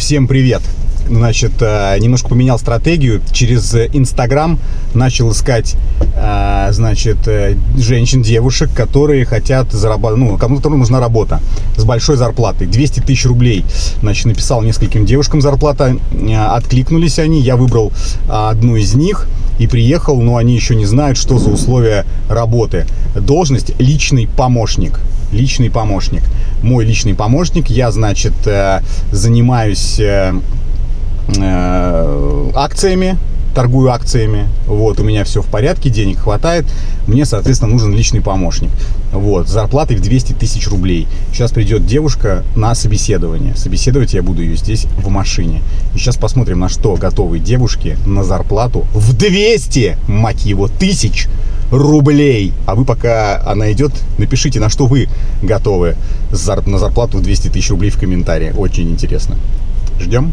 Всем привет! Значит, немножко поменял стратегию. Через Инстаграм начал искать, женщин, девушек, которые хотят зарабатывать, кому-то нужна работа с большой зарплатой. 200 тысяч рублей. Значит, написал нескольким девушкам зарплата. Откликнулись они. Я выбрал одну из них и приехал, но они еще не знают, что за условия работы. Должность личный помощник. Личный помощник. Мой личный помощник. Я, значит, занимаюсь акциями, торгую акциями. Вот, у меня все в порядке, денег хватает. Мне, соответственно, нужен личный помощник. Вот, с зарплатой в 200 тысяч рублей. Сейчас придет девушка на собеседование. Собеседовать я буду ее здесь в машине. И сейчас посмотрим, на что готовы девушки на зарплату в 200, мать его, тысяч рублей. А вы, пока она идет, напишите, на что вы готовы на зарплату в 200 тысяч рублей в комментарии. Очень интересно. Ждем.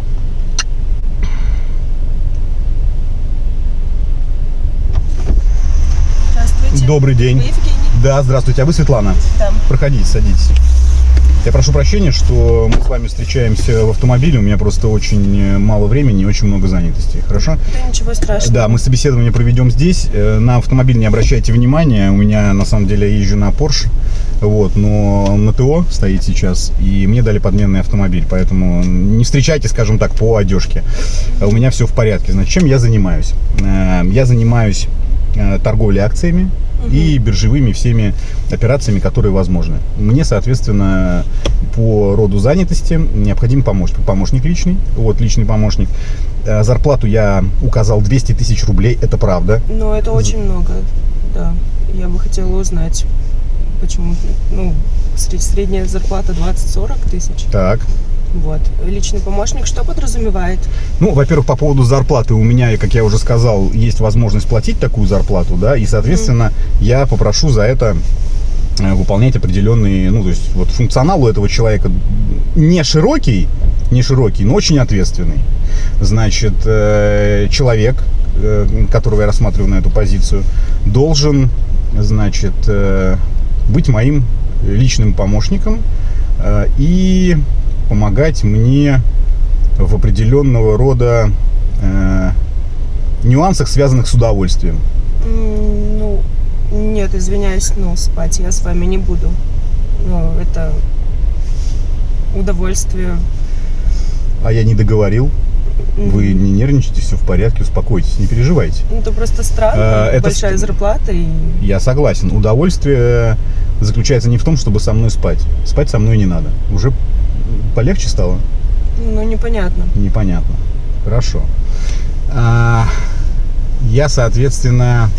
Добрый день. Вы Евгений? Да, здравствуйте. А вы Светлана? Да. Проходите, садитесь. Я прошу прощения, что мы с вами встречаемся в автомобиле. У меня просто очень мало времени и очень много занятостей. Хорошо? Да, ничего страшного. Да, мы собеседование проведем здесь. На автомобиль не обращайте внимания. У меня, на самом деле, я езжу на Porsche. Вот, но на ТО стоит сейчас, и мне дали подменный автомобиль. Поэтому не встречайте, скажем так, по одежке. У меня все в порядке. Значит, чем я занимаюсь? Я занимаюсь торговлей акциями и биржевыми всеми операциями, которые возможны. Мне, соответственно, по роду занятости необходим помощник личный. Вот, личный помощник. Зарплату я указал 200 тысяч рублей, это правда. Но это очень много, да. Я бы хотела узнать, почему, средняя зарплата 20-40 тысяч. Так. Вот. Личный помощник что подразумевает? Во-первых, по поводу зарплаты у меня, как я уже сказал, есть возможность платить такую зарплату, да, и, соответственно, я попрошу за это выполнять определенные, то есть вот функционал у этого человека не широкий, но очень ответственный. Значит, человек, которого я рассматриваю на эту позицию, должен, значит, быть моим личным помощником и помогать мне в определенного рода нюансах, связанных с удовольствием. Нет, извиняюсь, спать я с вами не буду. Это удовольствие. А я не договорил. Вы не нервничайте, все в порядке, успокойтесь, не переживайте. Это просто странно, большая зарплата и... Я согласен. Удовольствие заключается не в том, чтобы со мной спать. Спать со мной не надо. Уже полегче стало? Непонятно. Непонятно. Хорошо. Я, соответственно,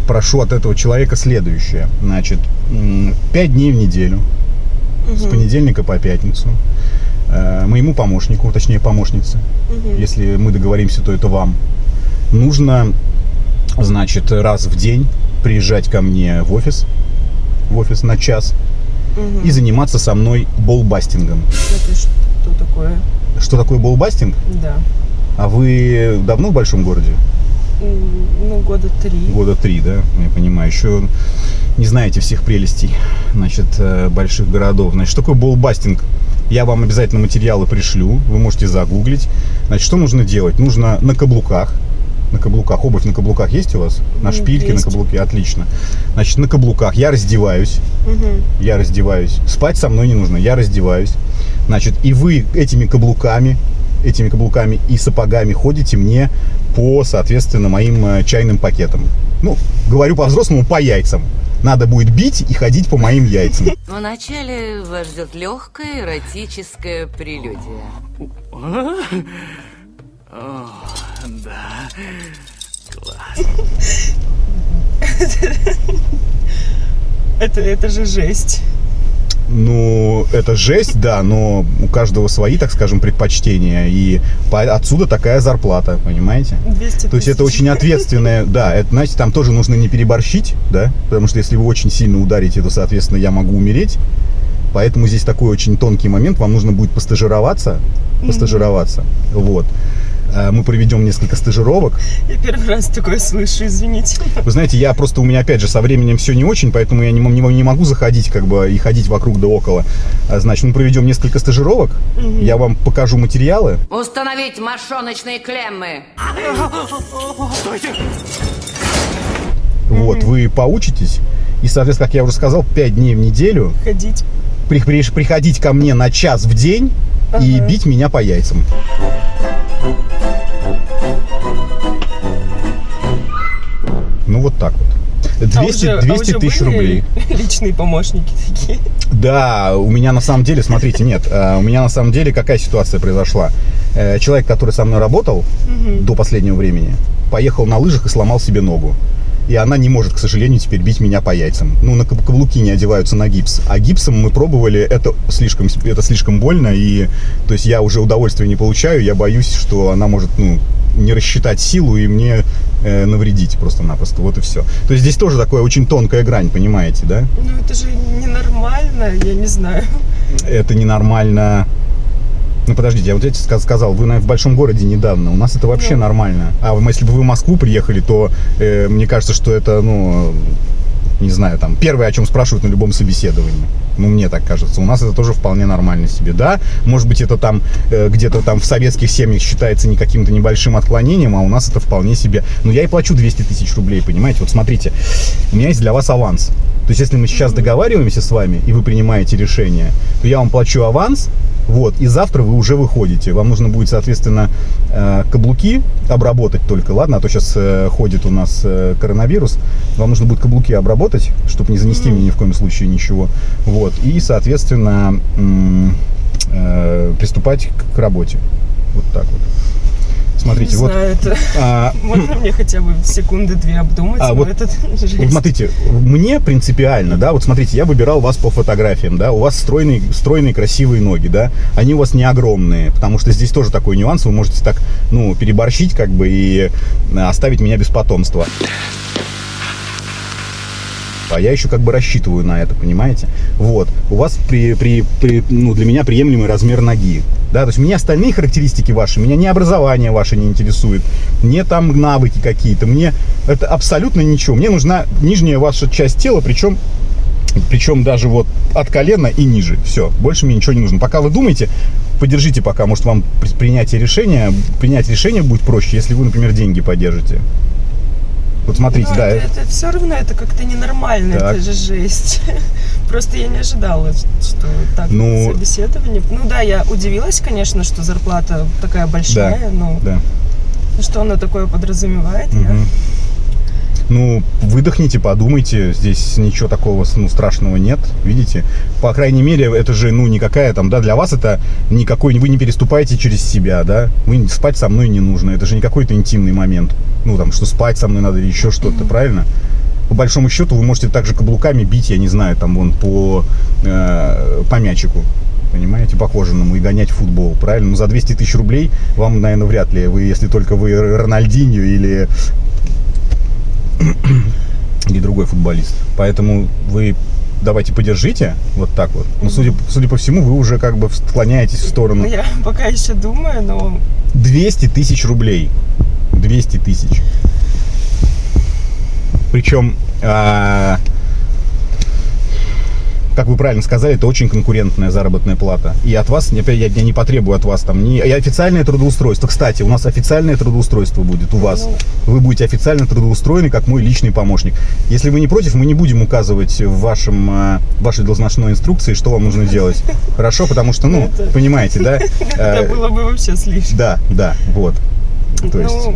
прошу от этого человека следующее. Значит, 5 дней в неделю, с понедельника по пятницу, моему помощнику, точнее помощнице, если мы договоримся, то это вам, нужно, значит, раз в день приезжать ко мне в офис на час и заниматься со мной болбастингом. Это что такое? Что такое болбастинг? Да. А вы давно в большом городе? Года 3. Года 3, да? Я понимаю. Еще не знаете всех прелестей, значит, больших городов. Значит, что такое болбастинг? Я вам обязательно материалы пришлю. Вы можете загуглить. Значит, что нужно делать? Нужно на каблуках. Обувь на каблуках есть у вас? На шпильке, на каблуке, отлично. Значит, на каблуках я раздеваюсь. Спать со мной не нужно, я раздеваюсь. Значит, и вы этими каблуками и сапогами ходите мне по, соответственно, моим чайным пакетам. Говорю по-взрослому, по яйцам. Надо будет бить и ходить по моим яйцам. Вначале вас ждет легкая эротическая прелюдия. Да, класс. Это же жесть. Это жесть, да, но у каждого свои, так скажем, предпочтения. И отсюда такая зарплата, понимаете? 200 То есть это очень ответственное, да, это, знаете, там тоже нужно не переборщить, да, потому что если вы очень сильно ударите, то, соответственно, я могу умереть. Поэтому здесь такой очень тонкий момент, вам нужно будет постажироваться, вот. мы проведем несколько стажировок. Я первый раз такое слышу, извините. Вы знаете, у меня опять же со временем все не очень, поэтому я не могу заходить как бы и ходить вокруг да около. Значит, мы проведем несколько стажировок, я вам покажу материалы. Установить мошоночные клеммы. Стойте! Вот, вы поучитесь, и, соответственно, как я уже сказал, 5 дней в неделю Ходить. приходить ко мне на час в день и бить меня по яйцам. Ну, вот так вот. 200 тысяч рублей. Личные помощники такие. Да, у меня на самом деле, смотрите, нет, у меня на самом деле какая ситуация произошла. Человек, который со мной работал до последнего времени, поехал на лыжах и сломал себе ногу. И она не может, к сожалению, теперь бить меня по яйцам. Ну, на каблуки не одеваются на гипс. А гипсом мы пробовали, это слишком больно. И, то есть, я уже удовольствия не получаю. Я боюсь, что она может, не рассчитать силу и мне навредить просто-напросто. Вот и все. То есть, здесь тоже такая очень тонкая грань, понимаете, да? Ну, это же ненормально, я не знаю. Это ненормально. Ну, подождите, я вот эти сказал, вы, наверное, в большом городе недавно. У нас это вообще нормально. А если бы вы в Москву приехали, то мне кажется, что это, не знаю, там, первое, о чем спрашивают на любом собеседовании. Ну, мне так кажется. У нас это тоже вполне нормально себе, да? Может быть, это там где-то там в советских семьях считается не каким-то небольшим отклонением, а у нас это вполне себе. Но я и плачу 200 тысяч рублей, понимаете? Вот смотрите, у меня есть для вас аванс. То есть, если мы сейчас договариваемся с вами, и вы принимаете решение, то я вам плачу аванс, вот, и завтра вы уже выходите. Вам нужно будет, соответственно, каблуки обработать только, ладно? А то сейчас ходит у нас коронавирус. Вам нужно будет каблуки обработать, чтобы не занести мне ни в коем случае ничего. Вот, и, соответственно, приступать к работе. Вот так вот. Смотрите, не вот. Знаю, это... Можно мне хотя бы секунды 2 обдумать, но вот, это жесть. Вот смотрите, мне принципиально, да, вот смотрите, я выбирал вас по фотографиям, да, у вас стройные красивые ноги, да, они у вас не огромные, потому что здесь тоже такой нюанс, вы можете так, переборщить как бы и оставить меня без потомства. А я еще как бы рассчитываю на это, понимаете? Вот. У вас для меня приемлемый размер ноги. Да, то есть мне остальные характеристики ваши, меня ни образование ваше не интересует, не там навыки какие-то, мне это абсолютно ничего. Мне нужна нижняя ваша часть тела, причем даже вот от колена и ниже. Все, больше мне ничего не нужно. Пока вы думаете, подержите пока, может вам принять решение будет проще, если вы, например, деньги поддержите. Вот смотрите, да. Это все равно, это как-то ненормально, так. Это же жесть. Просто я не ожидала, что так собеседование. Ну да, я удивилась, конечно, что зарплата такая большая, но что она такое подразумевает, выдохните, подумайте, здесь ничего такого страшного нет, видите? По крайней мере, это же, никакая там, да, для вас это никакой, вы не переступаете через себя, да? Вы спать со мной не нужно, это же не какой-то интимный момент, что спать со мной надо или еще что-то, правильно? По большому счету вы можете также каблуками бить, я не знаю, там вон по мячику. Понимаете, по кожаному и гонять в футбол, правильно? Но за 200 тысяч рублей вам, наверное, вряд ли, если только вы Рональдиньо или другой футболист. Поэтому вы давайте подержите вот так вот. Но судя по всему, вы уже как бы склоняетесь в сторону. Я пока еще думаю, но... 200 тысяч рублей. 200 тысяч. Причем, как вы правильно сказали, это очень конкурентная заработная плата. И от вас, я не потребую от вас там, и официальное трудоустройство. Кстати, у нас официальное трудоустройство будет у вас. Вы будете официально трудоустроены как мой личный помощник. Если вы не против, мы не будем указывать в вашей должностной инструкции, что вам нужно делать. Хорошо? Потому что, понимаете, да? Это было бы вообще слишком. Да, вот. То есть,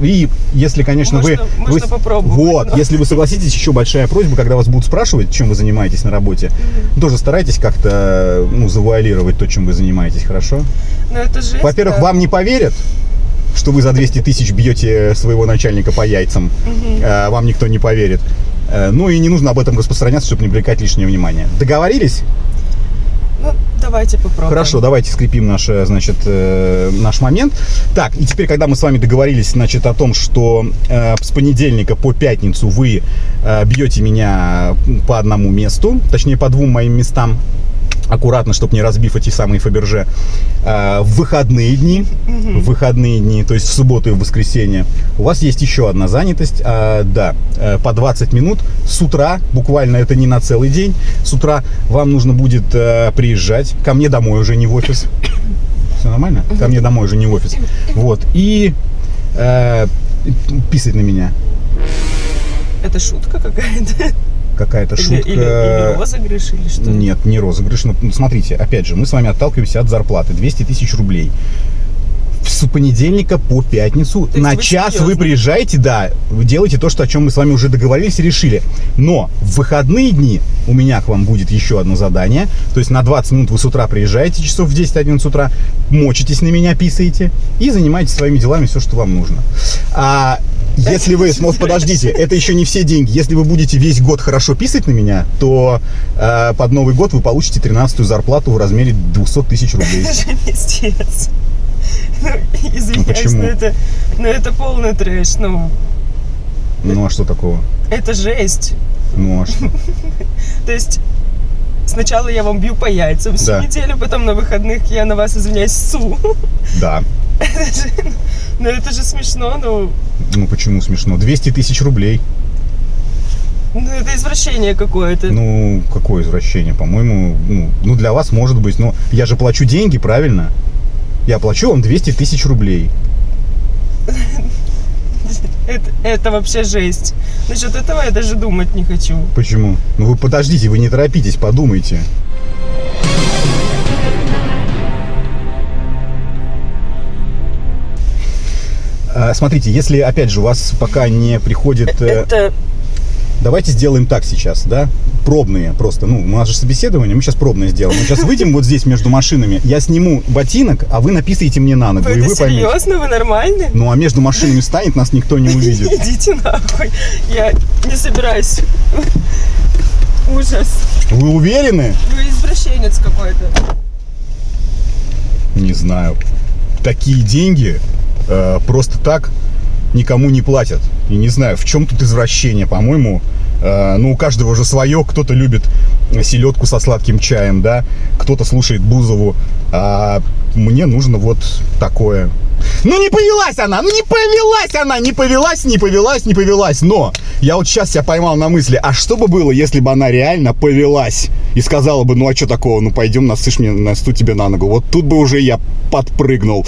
и если, конечно, можно попробовать. Вот, если вы согласитесь, еще большая просьба, когда вас будут спрашивать, чем вы занимаетесь на работе, тоже старайтесь как-то, завуалировать то, чем вы занимаетесь, хорошо? Во-первых, вам не поверят, что вы за 200 тысяч бьете своего начальника по яйцам. Вам никто не поверит. И не нужно об этом распространяться, чтобы не привлекать лишнее внимание. Договорились? Давайте попробуем. Хорошо, давайте скрепим наш момент. Так, и теперь, когда мы с вами договорились, о том, что с понедельника по пятницу вы бьете меня по одному месту, точнее, по 2 моим местам, аккуратно, чтобы не разбив эти самые Фаберже. В выходные дни, то есть в субботу и в воскресенье, у вас есть еще одна занятость, по 20 минут с утра, буквально это не на целый день, с утра вам нужно будет приезжать ко мне домой, уже не в офис. Все нормально? Ко мне домой, уже не в офис. Вот, и писать на меня. Это шутка какая-то? Какая-то шутка. Или розыгрыш, или что? Нет, не розыгрыш. Ну, смотрите, опять же, мы с вами отталкиваемся от зарплаты. 200 тысяч рублей. С понедельника по пятницу на час серьезно? Вы приезжаете, да, вы делаете то, о чем мы с вами уже договорились и решили. Но в выходные дни у меня к вам будет еще одно задание. То есть на 20 минут вы с утра приезжаете, часов в 10-11 утра, мочитесь на меня, писаете и занимаетесь своими делами, все, что вам нужно. Если вы, подождите, это еще не все деньги. Если вы будете весь год хорошо писать на меня, то под Новый год вы получите 13-ю зарплату в размере 200 тысяч рублей. Это же пиздец. Извиняюсь, почему? Это полный трэш. Ну а что такого? Это жесть. Ну а что? То есть сначала я вам бью по яйцам всю неделю, потом на выходных я на вас, извиняюсь, ссу. Да. Ну это же смешно, Ну почему смешно? 200 тысяч рублей. Ну это извращение какое-то. Ну какое извращение? По-моему, ну для вас может быть, но я же плачу деньги, правильно? Я плачу вам 200 тысяч рублей. Это вообще жесть. Насчет этого я даже думать не хочу. Почему? Ну вы подождите, вы не торопитесь, подумайте. Смотрите, если, опять же, у вас пока не приходит... Давайте сделаем так сейчас, да? Пробные просто. Ну, у нас же собеседование, мы сейчас пробное сделаем. Мы сейчас выйдем вот здесь между машинами, я сниму ботинок, а вы написаете мне на ногу. Вы и это вы поймете. Серьезно? Вы нормальны? Ну, а между машинами станет, нас никто не увидит. Идите нахуй. Я не собираюсь. Ужас. Вы уверены? Вы извращенец какой-то. Не знаю. Такие деньги просто так никому не платят. И не знаю, в чем тут извращение. По-моему, у каждого же свое. Кто-то любит селедку со сладким чаем, да, кто-то слушает Бузову. А мне нужно вот такое. Ну не повелась она, не повелась. Но я вот сейчас себя поймал на мысли, а что бы было, если бы она реально повелась и сказала бы, ну а что такого, ну пойдем, насышь мне, насту тебе на ногу. Вот тут бы уже я подпрыгнул.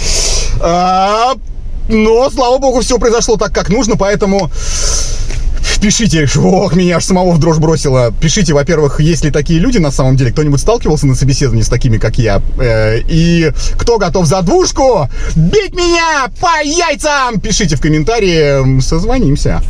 Но, слава богу, все произошло так, как нужно, поэтому пишите, ох, меня аж самого в дрожь бросило. Пишите, во-первых, есть ли такие люди на самом деле, кто-нибудь сталкивался на собеседовании с такими, как я, и кто готов за двушку бить меня по яйцам, пишите в комментарии, созвонимся.